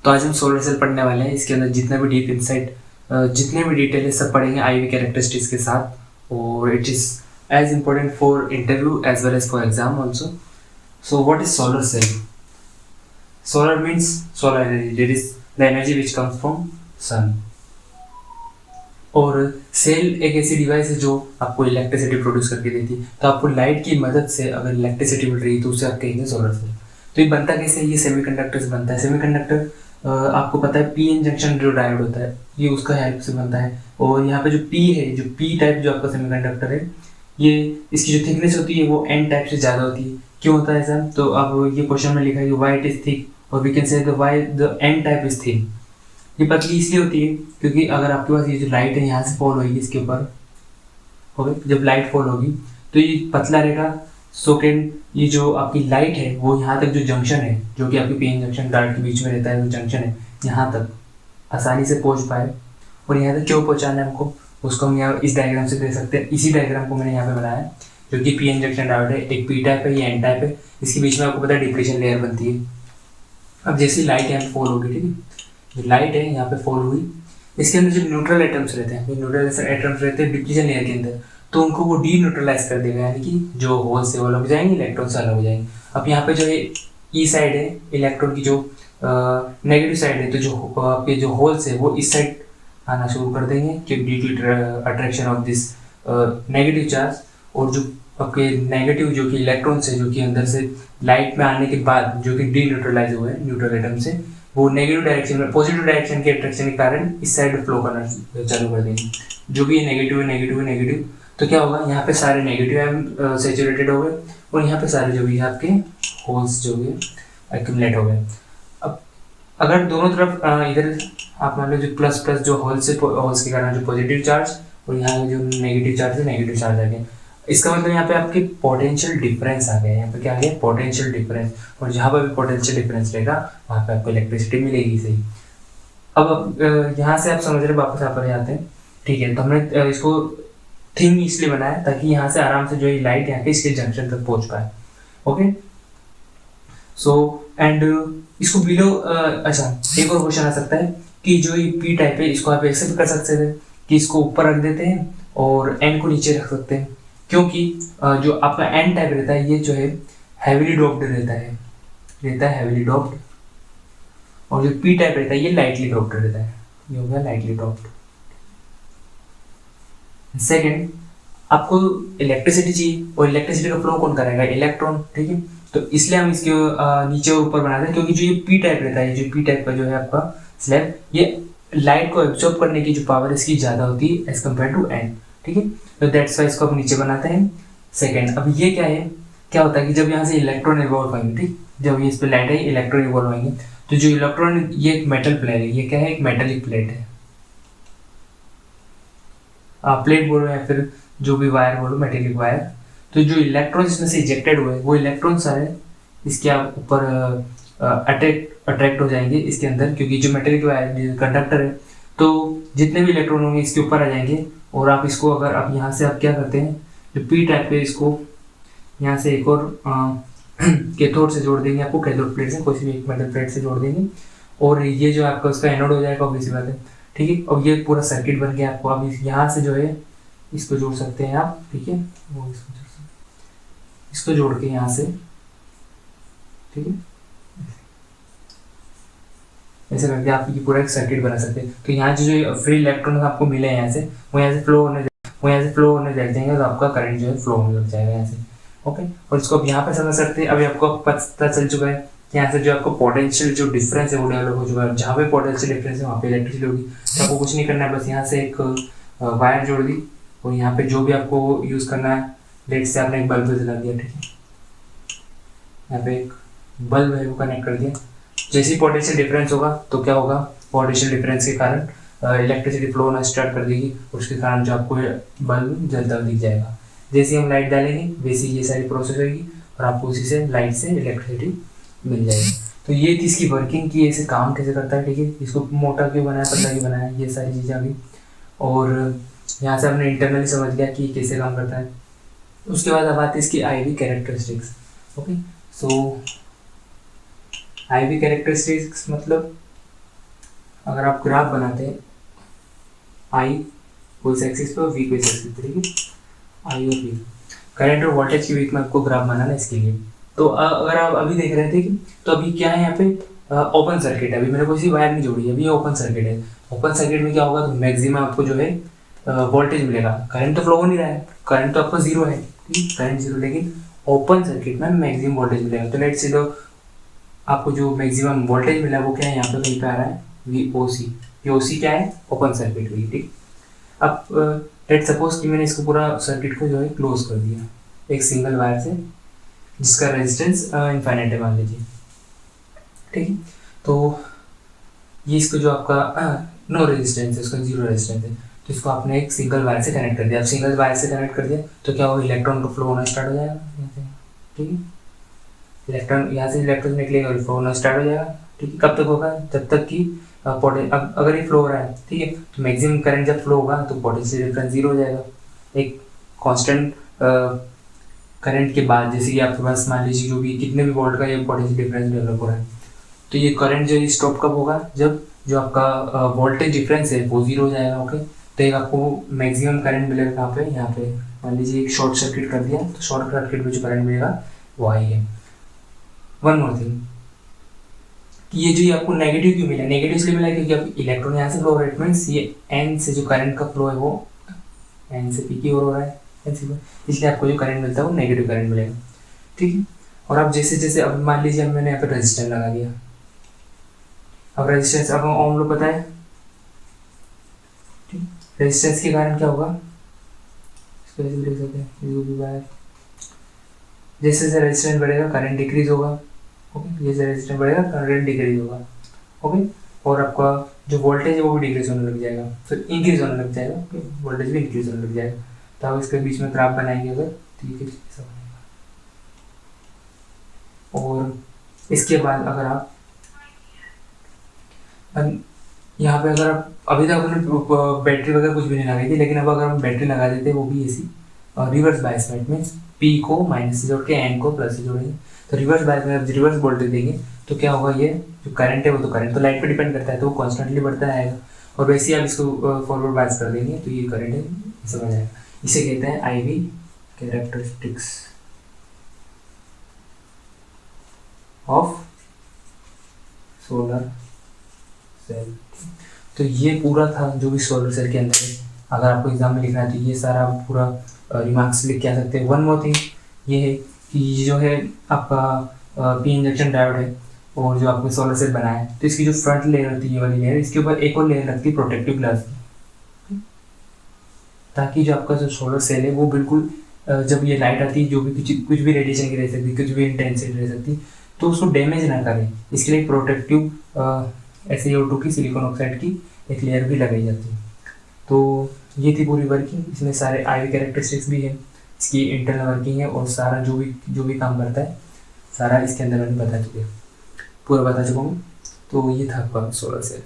तो आज हम सोलर सेल पढ़ने वाले हैं। इसके अंदर जितना भी डीप इनसाइट, जितने भी डिटेल है सब पढ़ेंगे आईवी कैरेक्टरिस्टिक्स के साथ। और it is as important for interview as well as for exam also. So what is solar cell? Solar means solar energy, that is the energy which comes from sun. और cell एक ऐसी device है जो आपको electricity produce करके देती है। तो आपको लाइट की मदद से अगर इलेक्ट्रिसिटी मिल रही है तो उसे आप कहेंगे सोलर सेल। तो ये बनता कैसे है? ये सेमीकंडक्टर से बनता है। सेमीकंडक्टर आपको पता है पी एन जंक्शन जो डायोड होता है ये उसका हेल्प से बनता है। और यहाँ पे जो पी है, जो पी टाइप जो आपका सेमीकंडक्टर है, ये इसकी जो थिकनेस होती है वो एन टाइप से ज़्यादा होती है। क्यों होता है ऐसा? तो अब ये क्वेश्चन में लिखा है कि वाई इट इज थिक, और we can say why the N type is thick. ये पतली इसलिए होती है क्योंकि अगर आपके पास ये जो लाइट है यहाँ से फॉल होगी इसके ऊपर, ओके, जब लाइट फॉल होगी तो ये पतला रहेगा। सेकेंड, ये जो आपकी लाइट है वो यहाँ तक जो जंक्शन है, जो कि आपकी पीएन जंक्शन डायोड के बीच में रहता है, जो जंक्शन है यहाँ तक आसानी से पहुँच पाए। और यहाँ तक क्यों पहुँचाना है हमको, उसको हम यहाँ इस डायग्राम से दे सकते हैं। इसी डायग्राम को मैंने यहाँ पे बनाया है, जो कि पीएन जंक्शन डायोड है। एक पी टाइप है, ये एन टाइप है। इसके बीच में आपको पता है डिप्लीशन लेयर बनती है। अब जैसी लाइट यहाँ फॉल होगी, ठीक है, जो लाइट है यहाँ पे फॉल हुई, इसके अंदर जो न्यूट्रल एटम्स रहते हैं, जो न्यूट्रल एटम्स रहते हैं डिप्लीशन लेयर के अंदर, तो उनको वो डी न्यूट्रलाइज कर देगा, यानी कि जो होल से वो अलग हो जाएंगे, इलेक्ट्रॉन से अलग हो जाएंगे। अब यहाँ पे जो है ई साइड है, इलेक्ट्रॉन की जो नेगेटिव साइड है, तो जो आपके जो होल्स है वो इस साइड आना शुरू कर देंगे कि due to attraction of this negative charge. और जो आपके नेगेटिव जो कि इलेक्ट्रॉन्स है, जो कि अंदर से लाइट में आने के बाद जो कि डी न्यूट्रलाइज हुए न्यूट्रल एटम से, वो नेगेटिव डायरेक्शन में, पॉजिटिव डायरेक्शन के अट्रैक्शन के कारण इस साइड फ्लो करना चालू कर देंगे। जो भी ये नेगेटिव है, नेगेटिव है, नेगेटिव, तो क्या होगा, यहाँ पे सारे नेगेटिव आयन सैचुरेटेड हो गए और यहाँ पे सारे जो भी आपके होल्स जो भी एक्यूमुलेट हो गए। अब अगर दोनों तरफ इधर आप मान लो जो प्लस प्लस जो होल्स के कारण जो पॉजिटिव चार्ज, और यहाँ जो नेगेटिव चार्ज है, नेगेटिव चार्ज आ गया, इसका मतलब यहाँ पे आपकी पोटेंशियल डिफरेंस आ गया। यहाँ पे क्या आ गया? Potential difference. और जहाँ पर भी पोटेंशियल डिफरेंस रहेगा वहाँ पे आपको इलेक्ट्रिसिटी मिलेगी। सही। अब यहाँ से आप समझ रहे, वापस यहाँ पर आते हैं, ठीक है। तो हमने इसको थिंग इसलिए बनाया ताकि यहाँ से आराम से जो ये लाइट यहाँ के इसके जंक्शन तक पहुँच पाए। ओके, सो एंड इसको बिलो अच्छा, एक और क्वेश्चन आ सकता है कि जो ये पी टाइप है इसको आप ऐसे भी कर सकते थे कि इसको ऊपर रख देते हैं और एन को नीचे रख सकते हैं, क्योंकि जो आपका एन टाइप रहता है ये जो है हैवीली डोप्ड रहता है हैवीली डोप्ड, और जो पी टाइप रहता है ये लाइटली डोप्ड रहता है। ये हो गया लाइटली डोप्ड। सेकेंड, आपको इलेक्ट्रिसिटी चाहिए और इलेक्ट्रिसिटी का फ्लो कौन करेगा? इलेक्ट्रॉन, ठीक है। तो इसलिए हम इसके नीचे और ऊपर बनाते हैं, क्योंकि जो ये पी टाइप रहता है, जो पी टाइप का जो है आपका स्लैब, ये लाइट को एब्जॉर्ब करने की जो पावर इसकी ज़्यादा होती है एज कम्पेयर टू एन, ठीक है। तो दैट्स वाई इसको हम नीचे बनाते हैं। सेकेंड, अब ये क्या है, क्या होता है कि जब यहाँ से इलेक्ट्रॉन इवॉल्व होंगे, ठीक, जब ये इस पर लाइट है इलेक्ट्रॉन इवॉल्व होंगे, तो जो इलेक्ट्रॉन, ये एक मेटल प्लेट है, ये क्या है? एक मेटेलिक प्लेट है। प्लेट बोलो या फिर जो भी वायर बोलो, मेटेलिक वायर। तो जो इलेक्ट्रॉन इसमें से इजेक्टेड हुए वो इलेक्ट्रॉन सारे इसके ऊपर अट्रैक्ट हो जाएंगे इसके अंदर, क्योंकि जो मेटेलिक वायर कंडक्टर है, तो जितने भी इलेक्ट्रॉन होंगे इसके ऊपर आ जाएंगे। और आप इसको अगर आप यहाँ से आप क्या करते हैं, जो पी टाइप पे इसको यहाँ से एक और कैथोड से जोड़ देंगे, आपको कैथोड प्लेट से, कोई भी एक मेटल प्लेट से जोड़ देंगे, और ये जो आपका उसका एनोड हो जाएगा, ऑब्वियस बात है, ठीक है। और ये पूरा सर्किट बन गया। आपको अब यहाँ से जो है इसको जोड़ सकते हैं आप, ठीक है, वो इसको जोड़ के यहाँ से, ठीक है, ऐसे करके आप ये पूरा एक सर्किट बना सकते हैं। तो यहाँ जो फ्री इलेक्ट्रॉन आपको मिले हैं यहाँ से, वो यहाँ से फ्लो होने लग जाएंगे, तो आपका करंट जो है फ्लो होने लग जाएगा यहाँ से। ओके, और इसको अब यहाँ पे समझ सकते हैं। अभी आपको पता चल चुका है कि यहाँ से जो आपको पोटेंशियल जो डिफरेंस है वो डेवलप हो चुका है। जहाँ पे पोटेंशियल डिफरेंस है वहाँ पे इलेक्ट्रिसिटी होगी। तो आपको कुछ नहीं करना है, बस यहाँ से एक वायर जोड़ दी, और यहाँ पे जो भी आपको यूज़ करना है, लेट से आपने एक बल्ब जला दिया, ठीक है, यहाँ पे एक बल्ब है वो कनेक्ट कर दिया। जैसे ही पोटेंशियल डिफरेंस होगा तो क्या होगा, पोटेंशियल डिफरेंस के कारण इलेक्ट्रिसिटी फ्लो होना स्टार्ट कर देगी, और उसके कारण जो आपको बल्ब जलता हुआ दिख जाएगा। जैसे ही हम लाइट डालेंगे वैसे ये सारी प्रोसेस होगी, और आपको उसी से लाइट से इलेक्ट्रिसिटी मिल जाएगी। तो ये थी इसकी वर्किंग की, ऐसे काम कैसे करता है, ठीक है। इसको मोटा क्यों बनाया, पतला क्यों बनाया, ये सारी चीज़ें आ गई। और यहाँ से हमने इंटरनली समझ लिया कि कैसे काम करता है। उसके बाद अब आती है इसकी आईवी कैरेक्टरिस्टिक्स। ओके, सो आईवी कैरेक्टरिस्टिक्स मतलब अगर आप ग्राफ बनाते हैं आई को इस एक्सिस पे और वी को इस एक्सिस पे, ठीक है, आई और वी, करंट और वोल्टेज के बीच में आपको ग्राफ बनाना है इसके लिए। तो अगर आप अभी देख रहे थे कि तो अभी क्या है यहाँ पे ओपन सर्किट है, अभी मैंने कोई सी वायर नहीं जोड़ी है, अभी ये ओपन सर्किट है। ओपन सर्किट में क्या होगा, तो मैक्सिमम आपको जो है वोल्टेज मिलेगा। करंट तो फ्लो हो नहीं रहा है, करंट तो आपको जीरो है, ठीक है, करंट जीरो, लेकिन ओपन सर्किट में मैक्सिमम वोल्टेज मिलेगा। तो लेट्स से लो आपको जो मैक्सिमम वोल्टेज मिला वो क्या है, यहाँ पे कहीं पे आ रहा है वी ओ सी। ये ओ सी क्या है, ओपन सर्किट हुई, ठीक। अब लेट सपोज कि मैंने इसको पूरा सर्किट को जो है क्लोज कर दिया एक सिंगल वायर से, जिसका रेजिस्टेंस इनफाइनाइट है मान लीजिए, ठीक है। तो ये इसको जो आपका नो रेजिस्टेंस है, उसका जीरो रेजिस्टेंस है, तो इसको आपने एक सिंगल वायर से कनेक्ट कर दिया। अब सिंगल वायर से कनेक्ट कर दिया तो क्या होगा, इलेक्ट्रॉन का फ्लो होना स्टार्ट हो जाएगा यहाँ से, ठीक है। इलेक्ट्रॉन यहाँ से इलेक्ट्रॉन निकलेगा और फ्लो होना स्टार्ट हो जाएगा, ठीक है। कब तक होगा, जब तक कि अब अगर ये फ्लो हो रहा है, ठीक है, तो मैक्सिमम करंट जब फ्लो होगा तो पोटेंशियल डिफरेंस जीरो हो जाएगा। एक कांस्टेंट करंट के बाद, जैसे कि आपके पास मान लीजिए जो भी कितने भी वोल्ट का ये पोटेंशियल डिफरेंस डेवलप हो रहा है, तो ये करंट जो स्टॉप कब होगा, जब जो आपका वोल्टेज डिफरेंस है वो जीरो हो जाएगा, ओके। तो एक आपको मैक्सिमम करंट मिलेगा कहाँ पे, यहाँ पे मान लीजिए एक शॉर्ट सर्किट कर दिया, तो शॉर्ट सर्किट में जो करंट मिलेगा वो आई है। वन मोर थिंग, ये जो ये आपको नेगेटिव क्यों मिला, नेगेटिव इसलिए मिला क्योंकि अब इलेक्ट्रॉन यहाँ से फ्लो हो रहा है, इट मीन्स ये एन से जो करंट का फ्लो है वो एन से पी की ओर हो रहा है, इसलिए आपको जो करंट मिलता है वो नेगेटिव करंट मिलेगा, ठीक है। और अब जैसे जैसे अब मान लीजिए अब मैंने यहाँ पे रेजिस्टेंस लगा दिया, अब रेजिस्टेंस, अब ओम लो पता है, ठीक, रेजिस्टेंस के कारण क्या होगा, इसको ऐसे भी लिख सकते हैं, जैसे जैसे रेजिस्टेंस बढ़ेगा करंट डिक्रीज होगा, ओके, जैसे रेजिस्टेंस बढ़ेगा करंट डिक्रीज होगा, ओके। और आपका जो वोल्टेज है वो भी डिक्रीज होने लग जाएगा, फिर इंक्रीज होने लग जाएगा, ओके, वोल्टेज भी इंक्रीज होने लग जाएगा। तो आप इसके बीच में ग्राफ बनाएंगे अगर, तो ये कुछ ऐसा बनेगा। और इसके बाद अगर आप यहाँ पे अगर आप अभी तक अपने बैटरी वगैरह कुछ भी नहीं लगाई थी, लेकिन अब अगर हम बैटरी लगा देते वो भी ऐसी रिवर्स बायस में, मीन्स पी को माइनस से जोड़ के एन को प्लस से जोड़ेंगे, तो रिवर्स बायस में रिवर्स वोल्टेज देंगे तो क्या होगा, ये जो करंट है वो तो करंट तो लाइट पे डिपेंड करता है, तो वो कॉन्स्टेंटली बढ़ता रहेगा। और वैसे ही आप इसको फॉरवर्ड बायस कर देंगे तो ये करंट है ऐसा बढ़ जाएगा। इसे कहते हैं I V characteristics of solar cell. तो ये पूरा था जो भी सोलर सेल के अंदर है। अगर आपको एग्जाम में लिखना है तो ये सारा पूरा रिमार्क्स लिख के आ सकते हैं। वन मोर थिंग ये है कि ये जो है आपका पी इंजेक्शन डायोड है, और जो आपने सोलर सेल बनाया है तो इसकी जो फ्रंट लेयर होती है ये वाली लेयर, इसके ऊपर एक और लेयर रखती है प्रोटेक्टिव ग्लास की, ताकि जो आपका जो सोलर सेल है वो बिल्कुल जब ये लाइट आती है, जो भी कुछ भी रेडिएशन की रह सकती है, कुछ भी इंटेंसिटी रह सकती है, तो उसको डैमेज ना करे, इसके लिए प्रोटेक्टिव SiO2 की सिलिकॉन ऑक्साइड की एक लेयर भी लगाई जाती है। तो ये थी पूरी वर्किंग, इसमें सारे IV कैरेक्टरिस्टिक्स भी है, इसकी इंटरनल वर्किंग है, और सारा जो भी काम करता है सारा इसके अंदर मैंने बता चुके, पूरा बता चुका हूँ। तो ये था आपका सोलर सेल।